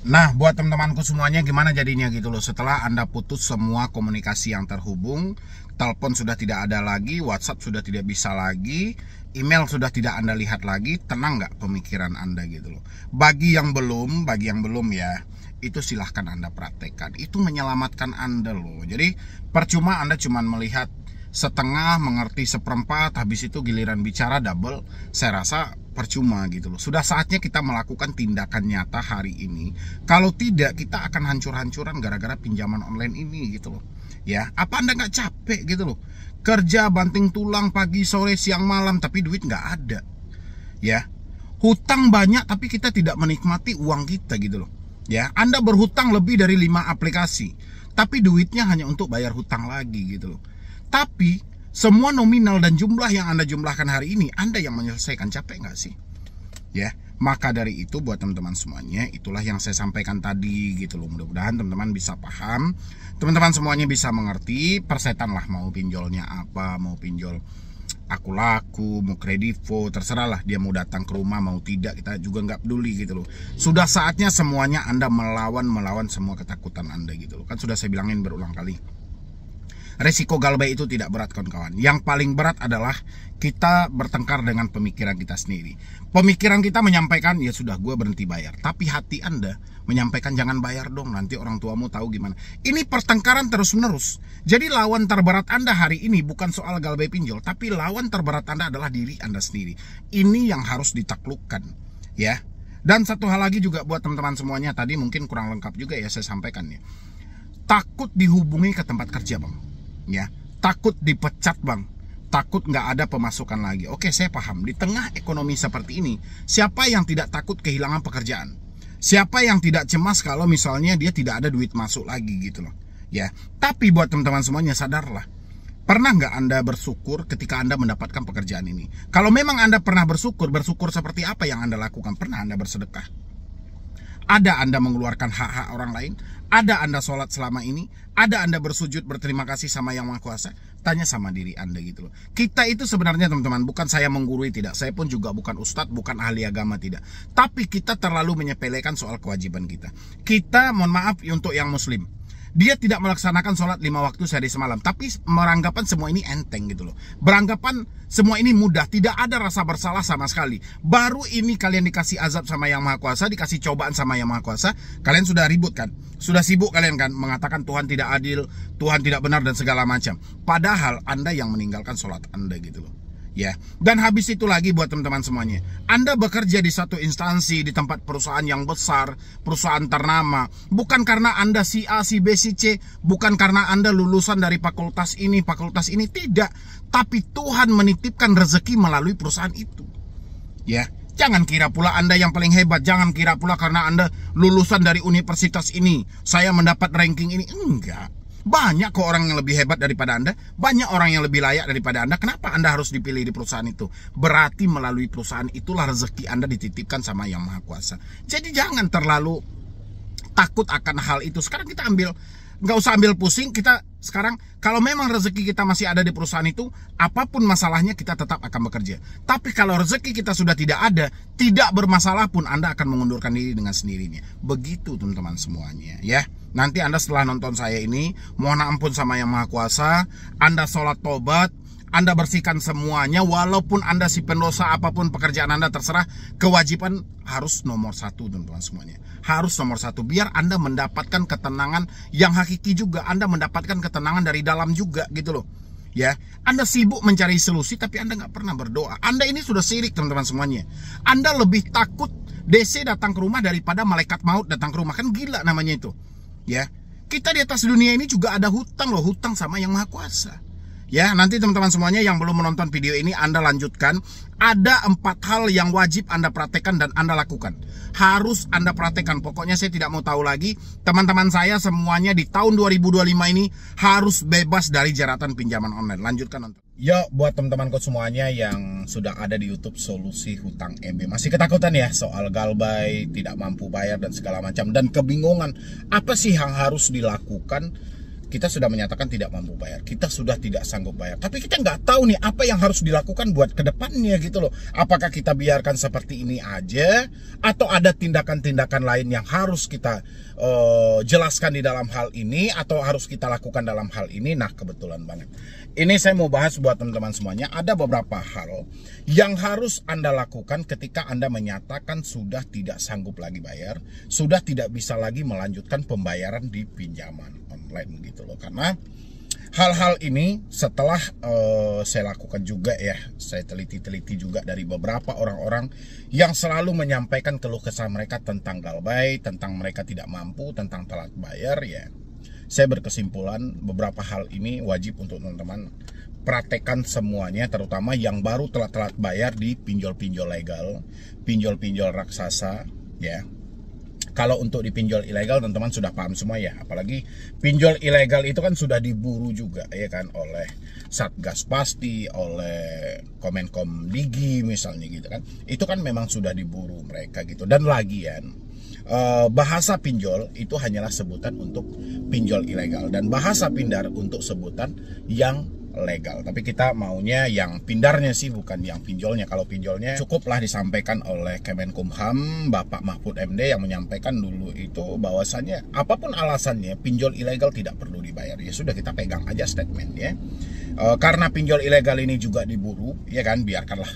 Nah, buat teman-temanku semuanya gimana jadinya gitu loh. Setelah Anda putus semua komunikasi yang terhubung, telepon sudah tidak ada lagi, WhatsApp sudah tidak bisa lagi, email sudah tidak Anda lihat lagi, tenang nggak pemikiran Anda gitu loh. Bagi yang belum ya, itu silahkan Anda praktekkan. Itu menyelamatkan Anda loh. Jadi percuma Anda cuma melihat setengah, mengerti seperempat, habis itu giliran bicara double. Saya rasa percuma gitu loh. Sudah saatnya kita melakukan tindakan nyata hari ini. Kalau tidak, kita akan hancur-hancuran gara-gara pinjaman online ini gitu loh. Ya, apa Anda nggak capek gitu loh? Kerja banting tulang pagi, sore, siang, malam, tapi duit nggak ada. Ya, hutang banyak tapi kita tidak menikmati uang kita gitu loh. Ya, Anda berhutang lebih dari 5 aplikasi, tapi duitnya hanya untuk bayar hutang lagi gitu loh. Tapi semua nominal dan jumlah yang Anda jumlahkan hari ini, Anda yang menyelesaikan. Capek nggak sih? Ya, maka dari itu buat teman-teman semuanya, itulah yang saya sampaikan tadi gitu loh. Mudah-mudahan teman-teman bisa paham, teman-teman semuanya bisa mengerti. Persetan lah, mau pinjolnya apa, mau pinjol aku laku, mau kredivo, terserah lah dia mau datang ke rumah mau tidak, kita juga nggak peduli gitu loh. Sudah saatnya semuanya Anda melawan semua ketakutan Anda gitu loh. Kan sudah saya bilangin berulang kali. Resiko galbay itu tidak berat kawan-kawan. Yang paling berat adalah kita bertengkar dengan pemikiran kita sendiri. Pemikiran kita menyampaikan, ya sudah gue berhenti bayar. Tapi hati Anda menyampaikan jangan bayar dong, nanti orang tuamu tahu gimana. Ini pertengkaran terus-menerus. Jadi lawan terberat Anda hari ini bukan soal galbay pinjol, tapi lawan terberat Anda adalah diri Anda sendiri. Ini yang harus ditaklukkan, ya. Dan satu hal lagi juga buat teman-teman semuanya, tadi mungkin kurang lengkap juga ya saya sampaikan ya. Takut dihubungi ke tempat kerja, Bang. Ya, takut dipecat bang, takut nggak ada pemasukan lagi. Oke, saya paham. Di tengah ekonomi seperti ini, siapa yang tidak takut kehilangan pekerjaan? Siapa yang tidak cemas kalau misalnya dia tidak ada duit masuk lagi gitu loh. Ya, tapi buat teman-teman semuanya sadarlah. Pernah nggak Anda bersyukur ketika Anda mendapatkan pekerjaan ini? Kalau memang Anda pernah bersyukur seperti apa yang Anda lakukan? Pernah Anda bersedekah? Ada Anda mengeluarkan hak-hak orang lain? Ada Anda sholat selama ini? Ada Anda bersujud berterima kasih sama Yang Maha Kuasa? Tanya sama diri Anda gitu loh. Kita itu sebenarnya teman-teman, bukan saya menggurui, tidak. Saya pun juga bukan ustadz, bukan ahli agama, tidak. Tapi kita terlalu menyepelekan soal kewajiban kita. Kita, mohon maaf untuk yang muslim, dia tidak melaksanakan sholat 5 waktu sehari semalam, tapi beranggapan semua ini enteng gitu loh. Beranggapan semua ini mudah, tidak ada rasa bersalah sama sekali. Baru ini kalian dikasih azab sama Yang Maha Kuasa, dikasih cobaan sama Yang Maha Kuasa, kalian sudah ribut kan? Sudah sibuk kalian kan mengatakan Tuhan tidak adil, Tuhan tidak benar dan segala macam. Padahal Anda yang meninggalkan sholat Anda gitu loh. Ya, dan habis itu lagi buat teman-teman semuanya, Anda bekerja di satu instansi, di tempat perusahaan yang besar, perusahaan ternama, bukan karena Anda si A, si B, si C, bukan karena Anda lulusan dari fakultas ini, tidak, tapi Tuhan menitipkan rezeki melalui perusahaan itu. Ya, jangan kira pula Anda yang paling hebat, jangan kira pula karena Anda lulusan dari universitas ini, saya mendapat ranking ini, enggak. Banyak kok orang yang lebih hebat daripada Anda, banyak orang yang lebih layak daripada Anda. Kenapa Anda harus dipilih di perusahaan itu? Berarti melalui perusahaan itulah rezeki Anda dititipkan sama Yang Maha Kuasa. Jadi jangan terlalu takut akan hal itu. Sekarang kita nggak usah ambil pusing. Kita sekarang kalau memang rezeki kita masih ada di perusahaan itu, apapun masalahnya kita tetap akan bekerja. Tapi kalau rezeki kita sudah tidak ada, tidak bermasalah pun, Anda akan mengundurkan diri dengan sendirinya. Begitu teman-teman semuanya ya. Nanti Anda setelah nonton saya ini, mohon ampun sama Yang Maha Kuasa, Anda sholat tobat, Anda bersihkan semuanya, walaupun Anda si pendosa, apapun pekerjaan Anda terserah, kewajiban harus nomor 1 teman-teman semuanya. Harus nomor 1, biar Anda mendapatkan ketenangan yang hakiki juga, Anda mendapatkan ketenangan dari dalam juga gitu loh. Ya, Anda sibuk mencari solusi tapi Anda nggak pernah berdoa. Anda ini sudah syirik teman-teman semuanya. Anda lebih takut DC datang ke rumah daripada malaikat maut datang ke rumah, kan gila namanya itu. Ya, kita di atas dunia ini juga ada hutang loh, hutang sama Yang Maha Kuasa. Ya, nanti teman-teman semuanya yang belum menonton video ini, Anda lanjutkan. Ada 4 hal yang wajib Anda praktekkan dan Anda lakukan. Harus Anda praktekkan. Pokoknya saya tidak mau tahu lagi. Teman-teman saya semuanya di tahun 2025 ini harus bebas dari jeratan pinjaman online. Lanjutkan nonton. Yo, buat teman-temanku semuanya yang sudah ada di YouTube Solusi Hutang MB, masih ketakutan ya soal galbay, tidak mampu bayar dan segala macam, dan kebingungan apa sih yang harus dilakukan kita sudah menyatakan tidak mampu bayar, kita sudah tidak sanggup bayar. Tapi kita nggak tahu nih apa yang harus dilakukan buat kedepannya gitu loh. Apakah kita biarkan seperti ini aja, atau ada tindakan-tindakan lain yang harus kita jelaskan di dalam hal ini, atau harus kita lakukan dalam hal ini. Nah, kebetulan banget ini saya mau bahas buat teman-teman semuanya. Ada beberapa hal yang harus Anda lakukan ketika Anda menyatakan sudah tidak sanggup lagi bayar, sudah tidak bisa lagi melanjutkan pembayaran di pinjaman online gitu loh. Karena hal-hal ini setelah saya lakukan juga ya, saya teliti-teliti juga dari beberapa orang-orang yang selalu menyampaikan keluh kesah mereka tentang galbay, tentang mereka tidak mampu, tentang telat bayar ya. Saya berkesimpulan beberapa hal ini wajib untuk teman-teman praktekkan semuanya, terutama yang baru telat-telat bayar di pinjol-pinjol legal, pinjol-pinjol raksasa ya. Kalau untuk di pinjol ilegal teman-teman sudah paham semua ya, apalagi pinjol ilegal itu kan sudah diburu juga ya kan oleh Satgas Pasti, oleh Kemenkom Digi misalnya gitu kan. Itu kan memang sudah diburu mereka gitu. Dan lagian bahasa pinjol itu hanyalah sebutan untuk pinjol ilegal, dan bahasa pindar untuk sebutan yang legal. Tapi kita maunya yang pindarnya sih, bukan yang pinjolnya. Kalau pinjolnya cukuplah disampaikan oleh Kemenkumham, Bapak Mahfud MD yang menyampaikan dulu itu bahwasannya apapun alasannya pinjol ilegal tidak perlu dibayar. Ya sudah, kita pegang aja statement ya. Karena pinjol ilegal ini juga diburu ya kan, biarkanlah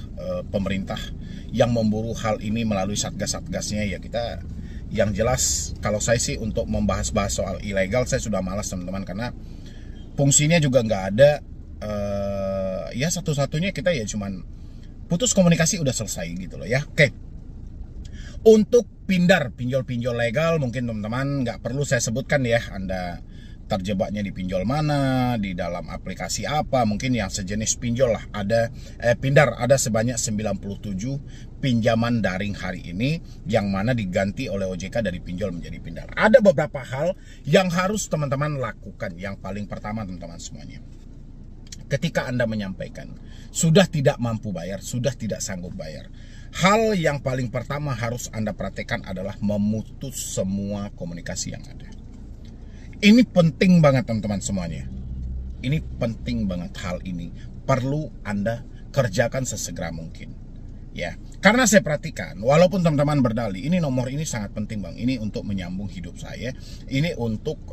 pemerintah yang memburu hal ini melalui satgas-satgasnya ya. Kita yang jelas, kalau saya sih untuk membahas-bahas soal ilegal saya sudah malas teman-teman, karena fungsinya juga nggak ada. Ya satu-satunya kita ya cuman putus komunikasi udah selesai gitu loh ya. Oke. Untuk pinjol-pinjol legal mungkin teman-teman nggak perlu saya sebutkan ya, Anda terjebaknya di pinjol mana, di dalam aplikasi apa, mungkin yang sejenis pinjol lah. Ada pindar ada sebanyak 97 pinjaman daring hari ini yang mana diganti oleh OJK dari pinjol menjadi pindar. Ada beberapa hal yang harus teman-teman lakukan. Yang paling pertama teman-teman semuanya, ketika Anda menyampaikan sudah tidak mampu bayar, sudah tidak sanggup bayar, hal yang paling pertama harus Anda praktekkan adalah memutus semua komunikasi yang ada. Ini penting banget teman-teman semuanya. Ini penting banget, hal ini perlu Anda kerjakan sesegera mungkin. Ya, karena saya perhatikan, walaupun teman-teman berdalih, ini nomor ini sangat penting bang, ini untuk menyambung hidup saya, ini untuk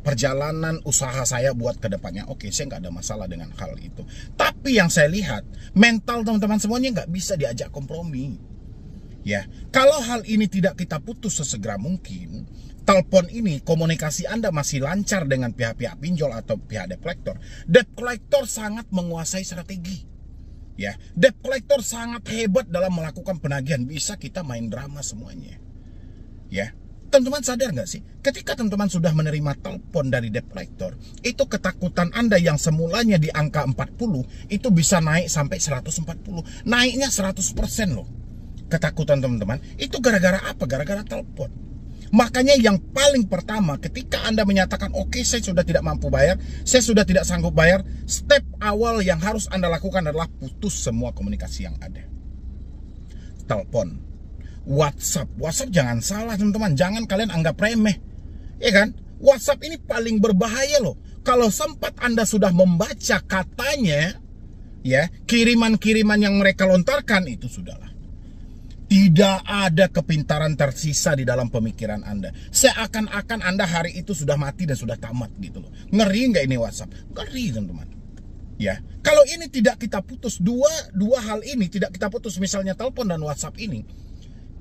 perjalanan usaha saya buat kedepannya. Oke, saya nggak ada masalah dengan hal itu. Tapi yang saya lihat, mental teman-teman semuanya nggak bisa diajak kompromi. Ya, kalau hal ini tidak kita putus sesegera mungkin, telepon ini, komunikasi Anda masih lancar dengan pihak-pihak pinjol atau pihak debt collector. Debt collector sangat menguasai strategi. Ya, debt collector sangat hebat dalam melakukan penagihan. Bisa kita main drama semuanya. Ya, teman-teman sadar nggak sih? Ketika teman-teman sudah menerima telepon dari debt collector, itu ketakutan Anda yang semulanya di angka 40, itu bisa naik sampai 140. Naiknya 100% loh. Ketakutan teman-teman, itu gara-gara apa? Gara-gara telepon. Makanya yang paling pertama ketika Anda menyatakan oke, saya sudah tidak mampu bayar, saya sudah tidak sanggup bayar, step awal yang harus Anda lakukan adalah putus semua komunikasi yang ada. Telepon, WhatsApp jangan salah teman-teman, jangan kalian anggap remeh. Ya kan? WhatsApp ini paling berbahaya loh. Kalau sempat Anda sudah membaca katanya, ya, kiriman-kiriman yang mereka lontarkan itu sudahlah. Tidak ada kepintaran tersisa di dalam pemikiran Anda. Seakan-akan Anda hari itu sudah mati dan sudah tamat gitu loh. Ngeri nggak ini WhatsApp? Ngeri teman-teman. Ya, kalau ini tidak kita putus, dua hal ini tidak kita putus, misalnya telepon dan WhatsApp ini,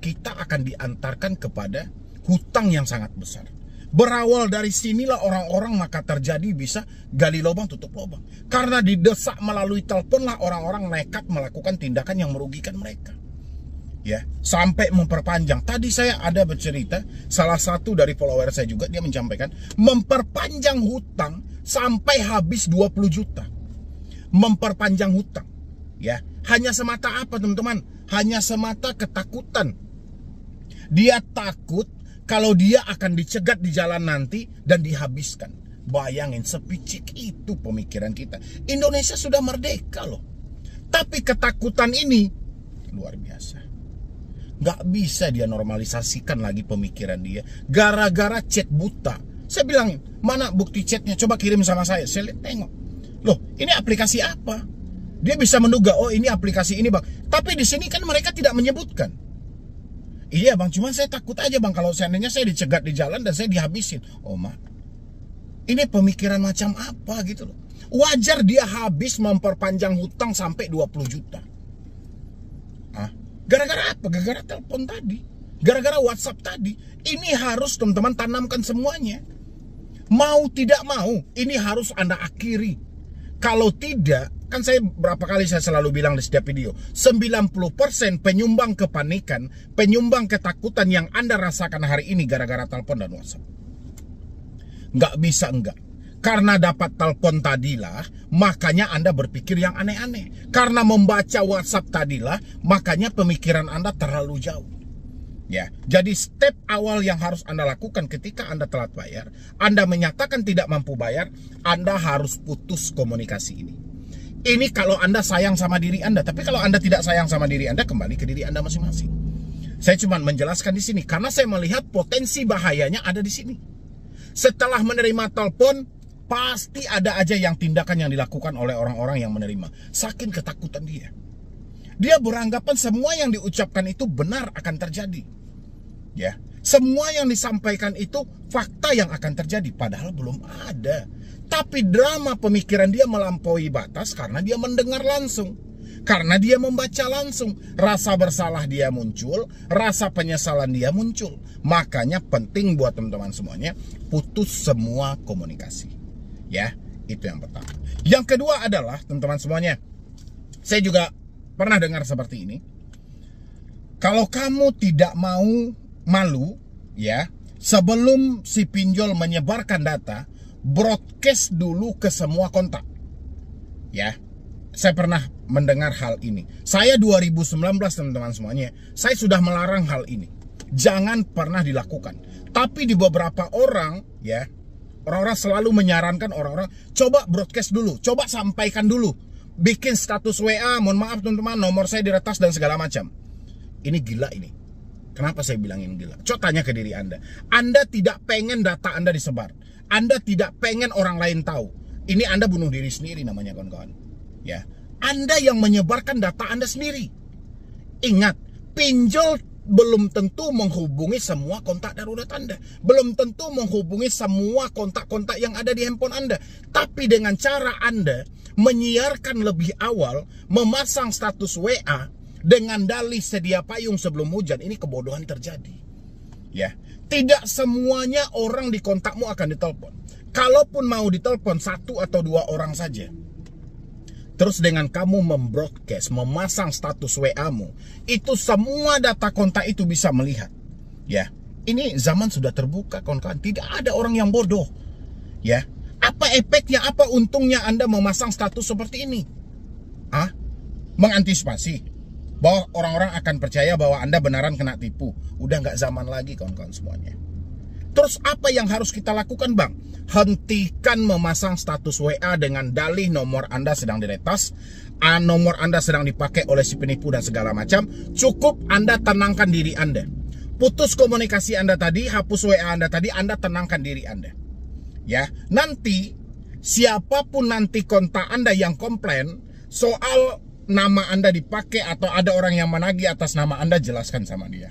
kita akan diantarkan kepada hutang yang sangat besar. Berawal dari sinilah orang-orang maka terjadi bisa gali lubang tutup lubang. Karena didesak melalui telepon lah orang-orang nekat melakukan tindakan yang merugikan mereka. Ya, sampai memperpanjang. Tadi saya ada bercerita, salah satu dari follower saya juga, dia menyampaikan memperpanjang hutang sampai habis 20 juta. Memperpanjang hutang. Ya, hanya semata apa teman-teman? Hanya semata ketakutan. Dia takut kalau dia akan dicegat di jalan nanti dan dihabiskan. Bayangin, sepicik itu pemikiran kita. Indonesia sudah merdeka loh. Tapi ketakutan ini luar biasa. Gak bisa dia normalisasikan lagi pemikiran dia. Gara-gara chat buta, Saya bilangin, mana bukti chatnya, coba kirim sama saya. Saya lihat, tengok, loh ini aplikasi apa? Dia bisa menduga, oh ini aplikasi ini bang. Tapi di sini kan mereka tidak menyebutkan. Iya bang, cuman saya takut aja bang, kalau seandainya saya dicegat di jalan dan saya dihabisin. Oh mak, ini pemikiran macam apa gitu loh. Wajar dia habis memperpanjang hutang sampai 20 juta. Gara-gara apa? Gara-gara telepon tadi, gara-gara WhatsApp tadi. Ini harus teman-teman tanamkan semuanya. Mau tidak mau, ini harus Anda akhiri. Kalau tidak, kan saya berapa kali saya selalu bilang di setiap video, 90% penyumbang kepanikan, penyumbang ketakutan yang Anda rasakan hari ini gara-gara telepon dan WhatsApp. Nggak bisa enggak. Karena dapat telepon tadilah, makanya Anda berpikir yang aneh-aneh. Karena membaca WhatsApp tadilah, makanya pemikiran Anda terlalu jauh. Ya, jadi step awal yang harus Anda lakukan ketika Anda telat bayar, Anda menyatakan tidak mampu bayar, Anda harus putus komunikasi ini. Ini kalau Anda sayang sama diri Anda, tapi kalau Anda tidak sayang sama diri Anda, kembali ke diri Anda masing-masing. Saya cuma menjelaskan di sini karena saya melihat potensi bahayanya ada di sini. Setelah menerima telepon, pasti ada aja yang tindakan yang dilakukan oleh orang-orang yang menerima. Saking ketakutan dia. Dia beranggapan semua yang diucapkan itu benar akan terjadi. Ya, semua yang disampaikan itu fakta yang akan terjadi, padahal belum ada. Tapi drama pemikiran dia melampaui batas karena dia mendengar langsung. Karena dia membaca langsung, rasa bersalah dia muncul, rasa penyesalan dia muncul. Makanya penting buat teman-teman semuanya, putus semua komunikasi. Ya, itu yang pertama. Yang kedua adalah, teman-teman semuanya, saya juga pernah dengar seperti ini. Kalau kamu tidak mau malu, ya, sebelum si pinjol menyebarkan data, broadcast dulu ke semua kontak. Ya, saya pernah mendengar hal ini. Saya 2019, teman-teman semuanya, saya sudah melarang hal ini. Jangan pernah dilakukan. Tapi di beberapa orang, ya, orang-orang selalu menyarankan orang-orang, coba broadcast dulu, coba sampaikan dulu. Bikin status WA, mohon maaf teman-teman, nomor saya diretas dan segala macam. Ini gila ini. Kenapa saya bilang ini gila? Coba tanya ke diri Anda. Anda tidak pengen data Anda disebar. Anda tidak pengen orang lain tahu. Ini Anda bunuh diri sendiri namanya kawan-kawan. Ya, Anda yang menyebarkan data Anda sendiri. Ingat, pinjol belum tentu menghubungi semua kontak darurat Anda. Belum tentu menghubungi semua kontak-kontak yang ada di handphone Anda. Tapi dengan cara Anda menyiarkan lebih awal, memasang status WA dengan dalih sedia payung sebelum hujan, ini kebodohan terjadi. Ya, tidak semuanya orang di kontakmu akan ditelepon. Kalaupun mau ditelepon 1 atau 2 orang saja. Terus dengan kamu membroadcast, memasang status WA-mu, itu semua data kontak itu bisa melihat. Ya, ini zaman sudah terbuka, kawan-kawan. Tidak ada orang yang bodoh. Ya, apa efeknya, apa untungnya Anda memasang status seperti ini? Mengantisipasi bahwa orang-orang akan percaya bahwa Anda beneran kena tipu. Udah nggak zaman lagi, kawan-kawan semuanya. Terus apa yang harus kita lakukan, Bang? Hentikan memasang status WA dengan dalih nomor Anda sedang diretas, nomor Anda sedang dipakai oleh si penipu dan segala macam. Cukup Anda tenangkan diri Anda. Putus komunikasi Anda tadi, hapus WA Anda tadi, Anda tenangkan diri Anda. Ya, nanti siapapun nanti kontak Anda yang komplain soal nama Anda dipakai atau ada orang yang menagih atas nama Anda, jelaskan sama dia.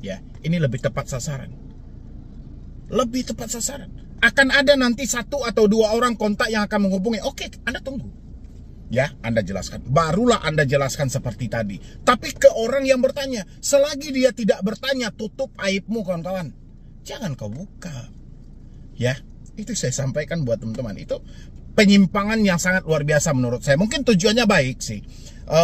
Ya, ini lebih tepat sasaran. Lebih tepat sasaran. Akan ada nanti 1 atau 2 orang kontak yang akan menghubungi. Oke, Anda tunggu. Ya, Anda jelaskan. Barulah Anda jelaskan seperti tadi. Tapi ke orang yang bertanya, selagi dia tidak bertanya, tutup aibmu, kawan-kawan. Jangan kau buka. Ya, itu saya sampaikan buat teman-teman. Itu penyimpangan yang sangat luar biasa menurut saya. Mungkin tujuannya baik sih.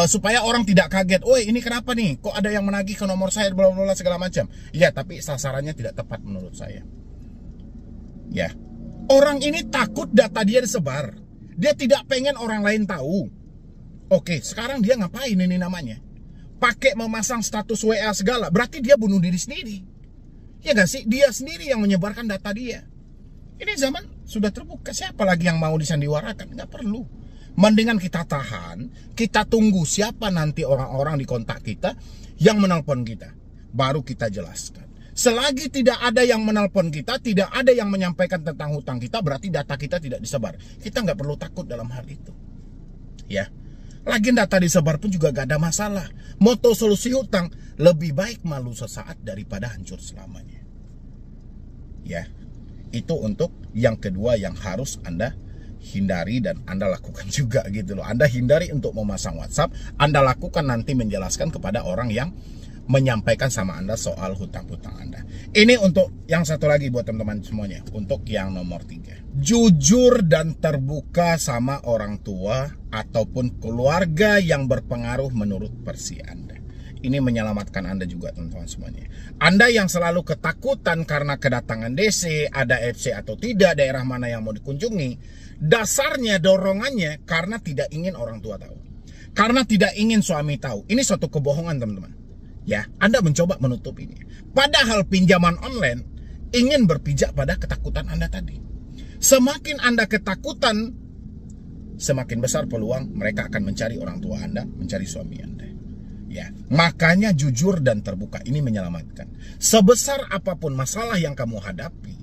Supaya orang tidak kaget. Woi, ini kenapa nih? Kok ada yang menagih ke nomor saya, bla bla bla segala macam. Ya, tapi sasarannya tidak tepat menurut saya. Ya, orang ini takut data dia disebar. Dia tidak pengen orang lain tahu. Oke, sekarang dia ngapain ini namanya? Pakai memasang status WA segala. Berarti dia bunuh diri sendiri. Ya gak sih? Dia sendiri yang menyebarkan data dia. Ini zaman sudah terbuka. Siapa lagi yang mau disandiwarakan? Nggak perlu. Mendingan kita tahan. Kita tunggu siapa nanti orang-orang di kontak kita yang menelpon kita. Baru kita jelaskan. Selagi tidak ada yang menelpon kita, tidak ada yang menyampaikan tentang hutang kita, berarti data kita tidak disebar. Kita nggak perlu takut dalam hal itu. Ya, lagi data disebar pun juga gak ada masalah. Moto solusi hutang, lebih baik malu sesaat daripada hancur selamanya. Ya, itu untuk yang kedua yang harus Anda hindari dan Anda lakukan juga gitu loh. Anda hindari untuk memasang WhatsApp, Anda lakukan nanti menjelaskan kepada orang yang menyampaikan sama Anda soal hutang-hutang Anda. Ini untuk yang satu lagi buat teman-teman semuanya, untuk yang nomor 3. Jujur dan terbuka sama orang tua ataupun keluarga yang berpengaruh menurut versi Anda. Ini menyelamatkan Anda juga teman-teman semuanya. Anda yang selalu ketakutan karena kedatangan DC, ada FC atau tidak, daerah mana yang mau dikunjungi, dasarnya dorongannya karena tidak ingin orang tua tahu. Karena tidak ingin suami tahu. Ini suatu kebohongan teman-teman. Ya, Anda mencoba menutup ini. Padahal pinjaman online ingin berpijak pada ketakutan Anda tadi. Semakin Anda ketakutan, semakin besar peluang mereka akan mencari orang tua Anda, mencari suami Anda. Ya, makanya jujur dan terbuka ini menyelamatkan. Sebesar apapun masalah yang kamu hadapi,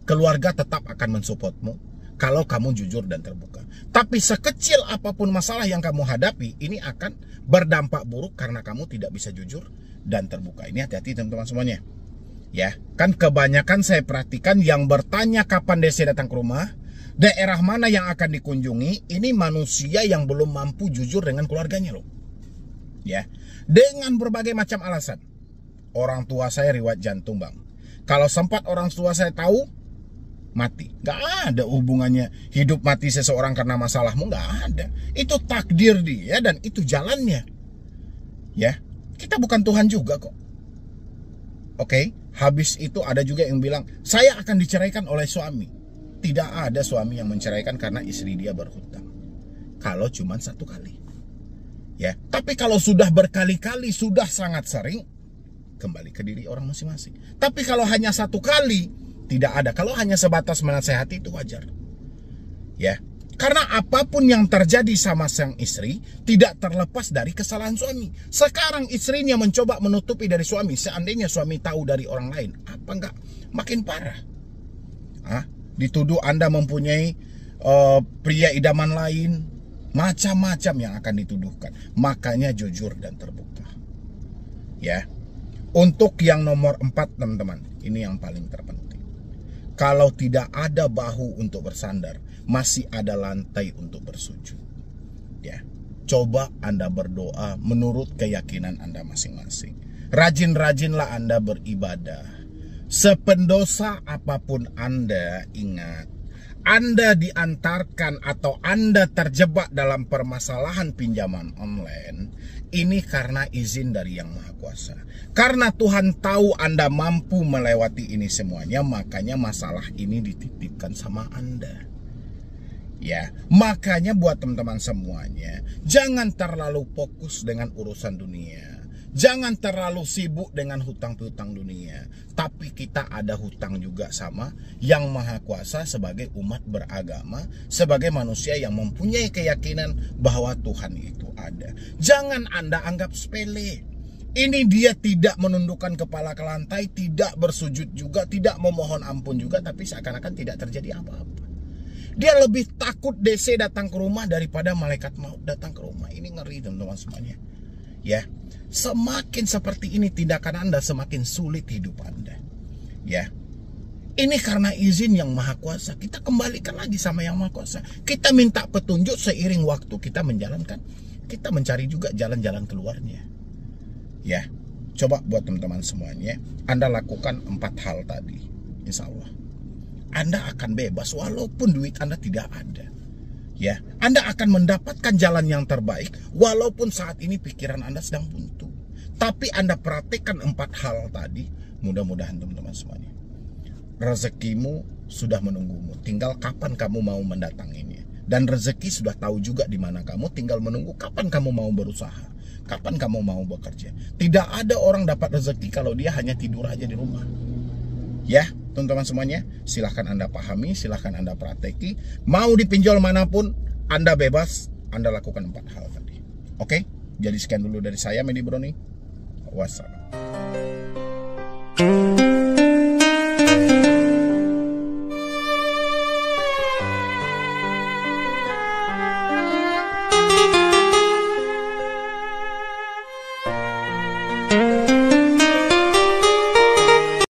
keluarga tetap akan mensupportmu kalau kamu jujur dan terbuka. Tapi sekecil apapun masalah yang kamu hadapi, ini akan berdampak buruk karena kamu tidak bisa jujur dan terbuka. Ini hati-hati teman-teman semuanya. Ya, kan kebanyakan saya perhatikan yang bertanya kapan DC datang ke rumah, daerah mana yang akan dikunjungi, ini manusia yang belum mampu jujur dengan keluarganya loh. Ya, dengan berbagai macam alasan. Orang tua saya riwayat jantung bang. Kalau sempat orang tua saya tahu, mati. Gak ada hubungannya hidup mati seseorang karena masalahmu, gak ada. Itu takdir dia dan itu jalannya. Ya, kita bukan Tuhan juga kok. Oke, habis itu ada juga yang bilang, saya akan diceraikan oleh suami. Tidak ada suami yang menceraikan karena istri dia berhutang. Kalau cuma satu kali. Ya, tapi kalau sudah berkali-kali, sudah sangat sering, kembali ke diri orang masing-masing. Tapi kalau hanya satu kali, tidak ada. Kalau hanya sebatas menasehati itu wajar. Ya, karena apapun yang terjadi sama sang istri tidak terlepas dari kesalahan suami. Sekarang istrinya mencoba menutupi dari suami. Seandainya suami tahu dari orang lain, apa enggak makin parah? Dituduh Anda mempunyai pria idaman lain, macam-macam yang akan dituduhkan. Makanya jujur dan terbuka. Ya, untuk yang nomor 4 teman-teman, ini yang paling terpenting. Kalau tidak ada bahu untuk bersandar, masih ada lantai untuk bersujud. Ya, coba Anda berdoa menurut keyakinan Anda masing-masing. Rajin-rajinlah Anda beribadah. Sependosa apapun Anda, ingat, Anda diantarkan atau Anda terjebak dalam permasalahan pinjaman online, ini karena izin dari Yang Maha Kuasa. Karena Tuhan tahu Anda mampu melewati ini semuanya, makanya masalah ini dititipkan sama Anda. Ya, makanya buat teman-teman semuanya, jangan terlalu fokus dengan urusan dunia. Jangan terlalu sibuk dengan hutang piutang dunia. Tapi kita ada hutang juga sama Yang Maha Kuasa sebagai umat beragama, sebagai manusia yang mempunyai keyakinan bahwa Tuhan itu ada. Jangan Anda anggap sepele. Ini dia tidak menundukkan kepala ke lantai, tidak bersujud juga, tidak memohon ampun juga, tapi seakan-akan tidak terjadi apa-apa. Dia lebih takut DC datang ke rumah daripada malaikat maut datang ke rumah. Ini ngeri teman-teman semuanya. Ya, semakin seperti ini tindakan Anda, semakin sulit hidup Anda. Ya, ini karena izin Yang Maha Kuasa. Kita kembalikan lagi sama Yang Maha Kuasa. Kita minta petunjuk seiring waktu kita menjalankan. Kita mencari juga jalan-jalan keluarnya. Ya, coba buat teman-teman semuanya, Anda lakukan 4 hal tadi. Insya Allah Anda akan bebas walaupun duit Anda tidak ada. Ya, Anda akan mendapatkan jalan yang terbaik walaupun saat ini pikiran Anda sedang buntu. Tapi Anda perhatikan 4 hal tadi, mudah-mudahan teman-teman semuanya, rezekimu sudah menunggumu. Tinggal kapan kamu mau mendatanginya. Dan rezeki sudah tahu juga di mana kamu, tinggal menunggu kapan kamu mau berusaha, kapan kamu mau bekerja. Tidak ada orang dapat rezeki kalau dia hanya tidur aja di rumah. Ya, teman-teman semuanya, silahkan Anda pahami, silahkan Anda praktekki. Mau dipinjol manapun, Anda bebas, Anda lakukan 4 hal tadi. Oke, jadi sekian dulu dari saya, Medi Broni. Wassalam.